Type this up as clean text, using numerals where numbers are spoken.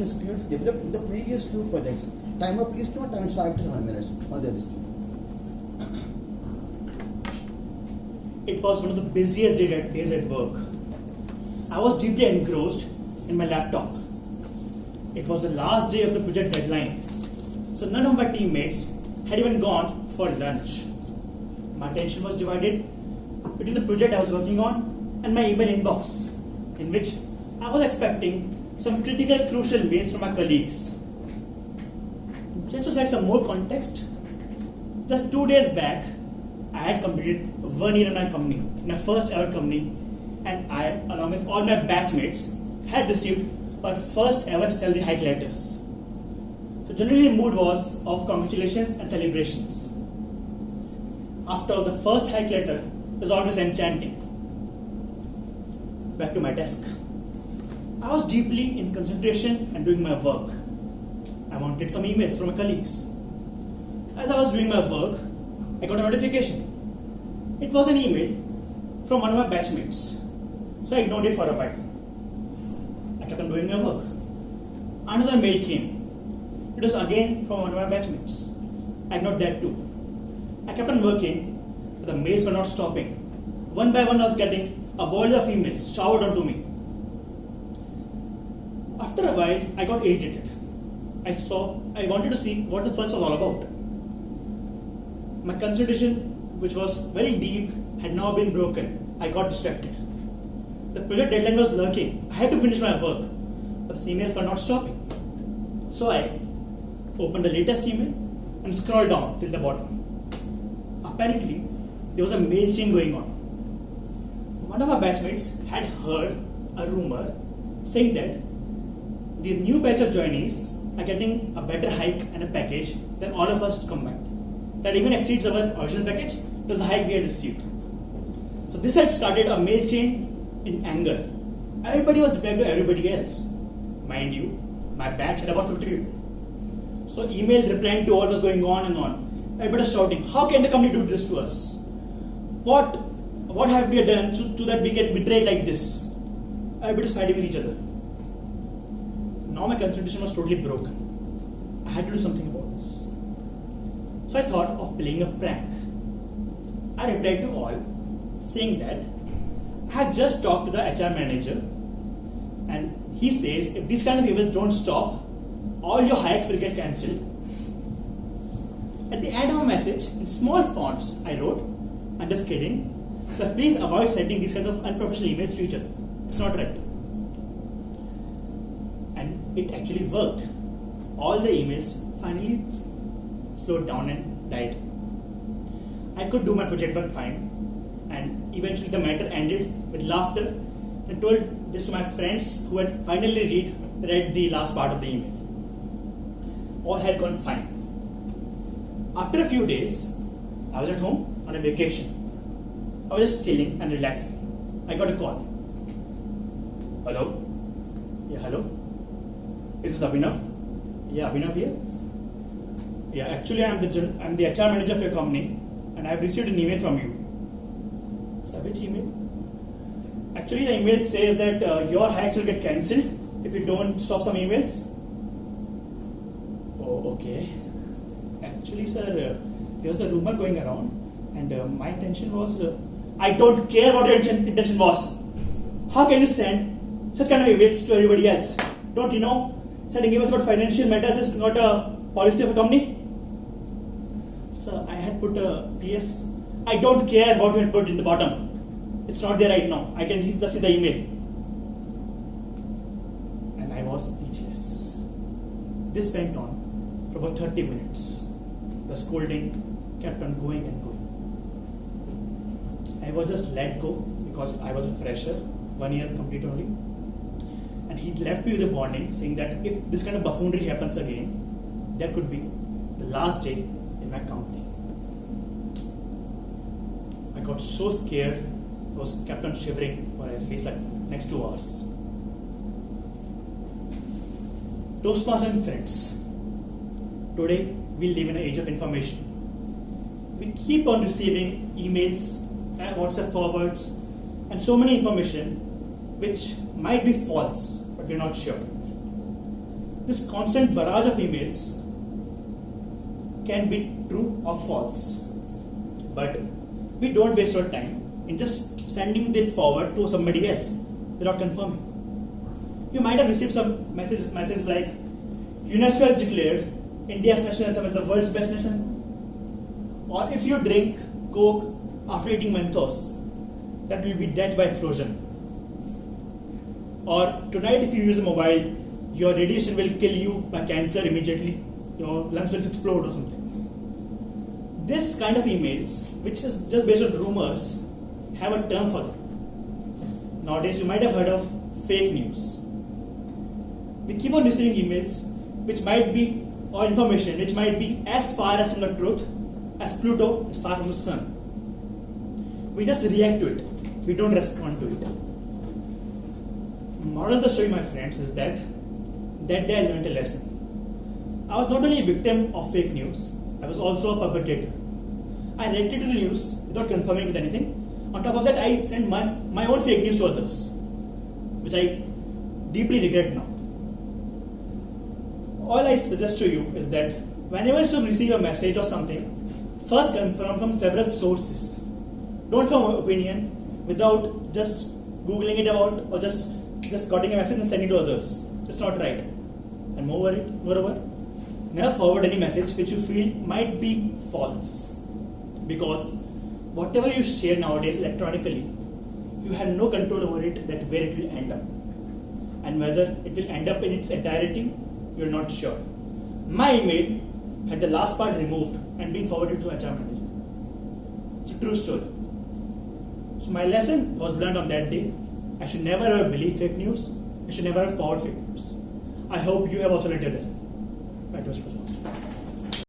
your skills developed in the previous 2 projects. Time up please note, time is 5 to 7 minutes. On the list. It was one of the busiest days at work. I was deeply engrossed in my laptop. It was the last day of the project deadline, so none of my teammates had even gone for lunch. My attention was divided between the project I was working on and my email inbox, in which I was expecting some critical, crucial mails from my colleagues. Just to set some more context, just 2 days back, I had completed 1 year in my company, my first ever company, and I, along with all my batchmates, had received our first ever salary hike letters. So generally the mood was of congratulations and celebrations. After the first hike letter, it was always enchanting. Back to my desk. I was deeply in concentration and doing my work. I wanted some emails from my colleagues. As I was doing my work, I got a notification. It was an email from one of my batchmates. So I ignored it for a while. I kept on doing my work. Another mail came. It was again from one of my batchmates. I ignored that too. I kept on working, but the mails were not stopping. One by one I was getting a volley of emails showered onto me. After a while, I got irritated. I wanted to see what the fuss was all about. My concentration, which was very deep, had now been broken. I got distracted. The project deadline was lurking. I had to finish my work, but the emails were not stopping. So I opened the latest email and scrolled down till the bottom. Apparently, there was a mail chain going on. One of our batchmates had heard a rumor saying that the new batch of joinees are getting a better hike and a package than all of us combined. That even exceeds our original package. It was the hike we had received. So this had started a mail chain in anger. Everybody was replying to everybody else. Mind you, my batch had about 50 people. So email replying to what was going on and on. Everybody was shouting, how can the company do this to us? What have we done so that we get betrayed like this? Everybody was fighting with each other. Now my concentration was totally broken. I had to do something about this. So I thought of playing a prank. I replied to all saying that I had just talked to the HR manager and he says if these kind of emails don't stop, all your hikes will get cancelled. At the end of a message, in small fonts, I wrote, I'm just kidding, but please avoid sending these kind of unprofessional emails to each other. It's not right. And it actually worked. All the emails finally slowed down and died. I could do my project work fine, and eventually the matter ended with laughter. I told this to my friends who had finally read the last part of the email. All had gone fine. After a few days, I was at home on a vacation. I was just chilling and relaxing. I got a call. Hello? Yeah, hello? Is this Abhinav? Yeah, Abhinav here? Yeah, actually I'm the HR manager of your company and I've received an email from you. So which email? Actually the email says that your hikes will get cancelled if you don't stop some emails. Oh, okay. Actually sir, there was a rumor going around and my intention was, I don't care what your intention was. How can you send such kind of emails to everybody else? Don't you know? Sending emails about financial matters is not a policy of a company. So I had put a PS. I don't care what you had put in the bottom. It's not there right now. I can just see the email. And I was speechless. This went on for about 30 minutes. The scolding kept on going and going. I was just let go because I was a fresher, 1 year complete only. And he left me with a warning saying that if this kind of buffoonery happens again, that could be the last day in my company. I got so scared, I was kept on shivering for at least like next 2 hours. Toastmasters and friends, today we live in an age of information. We keep on receiving emails, WhatsApp forwards, and so many information which might be false, but we're not sure. this constant barrage of emails can be true or false. But we don't waste our time in just sending it forward to somebody else without confirming. You might have received some messages like UNESCO has declared India's national anthem as the world's best national anthem. Or if you drink Coke after eating Mentos, that will be death by explosion. Or tonight if you use a mobile, your radiation will kill you by cancer immediately. Your lungs will explode or something. This kind of emails, which is just based on rumors, have a term for them. Nowadays you might have heard of fake news. We keep on receiving emails which might be, or information which might be as far as from the truth as Pluto is far from the sun. We just react to it. We don't respond to it. Moral of the story, my friends, is that day I learned a lesson. I was not only a victim of fake news, I was also a perpetrator. I reacted to the news without confirming with anything. On top of that, I sent my own fake news to others, which I deeply regret now. All I suggest to you is that whenever you receive a message or something, first confirm from several sources. Don't form an opinion without just googling it about or just getting a message and sending it to others. It's not right. And moreover, never forward any message which you feel might be false. Because whatever you share nowadays electronically, you have no control over it, that where it will end up. And whether it will end up in its entirety, you're not sure. My email had the last part removed and being forwarded to HR manager. It's a true story. So my lesson was learned on that day. I should never ever believe fake news. I should never forward fake news. I hope you have also learned your lesson. Right, Mr. Postmaster.